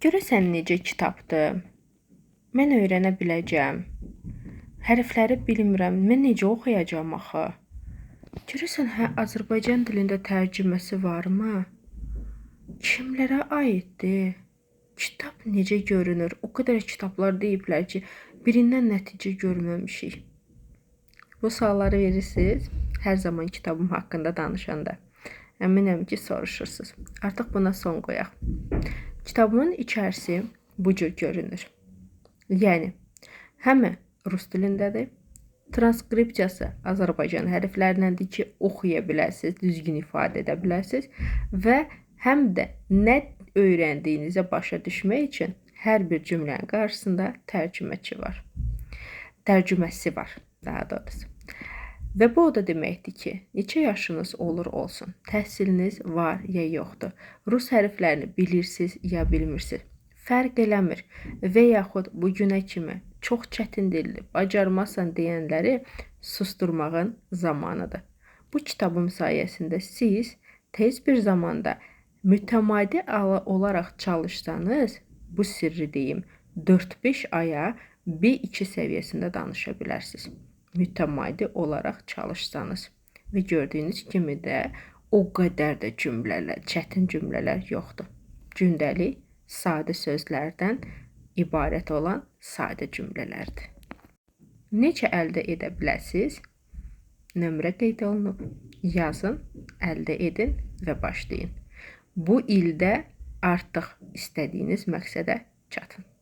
Görəsən necə kitabdır? Mən öyrənə biləcəm. Hərfləri bilmirəm. Mən necə oxuyacağam axı? Görəsən Azərbaycan dilində tərcüməsi varmı? Kimlərə aiddir? Kitab necə görünür? O qədər kitablar deyiblər ki, birindən nəticə görməmişik. Bu sualları verirsiniz hər zaman kitabım haqqında danışanda. Əminəm ki, soruşursunuz. Artıq buna son qoyaq. Kitabımın içərisi bu cür görünür. Yəni, həm rus dilindədir, transkripsiyası Azərbaycan hərflərindəndir ki, oxuya biləsiniz, düzgün ifadə edə biləsiniz və həm də nə öyrəndiyinizə başa düşmək üçün hər bir cümlənin qarşısında tərcüməçi var. Tərcüməsi var, daha doğrusu. Və bu o da deməkdir ki, neçə yaşınız olur olsun, təhsiliniz var ya yoxdur, rus hərflərini bilirsiniz ya bilmirsiniz, fərq eləmir və yaxud bugünə kimi çox çətin dildir, bacarmasan deyənləri susturmağın zamanıdır. Bu kitabım sayəsində siz tez bir zamanda mütəmadi olaraq çalışsanız, bu sirri deyim, 4-5 aya B2 səviyyəsində danışa bilərsiniz. Mütəmadi olaraq çalışsanız və gördüyünüz kimi də o qədər də cümlələr, çətin cümlələr yoxdur. Gündəlik sadə sözlərdən ibarət olan sadə cümlələrdir. Necə əldə edə biləsiniz? Nömrə qeyd olunub. Yazın, əldə edin və başlayın. Bu ildə artıq istədiyiniz məqsədə çatın.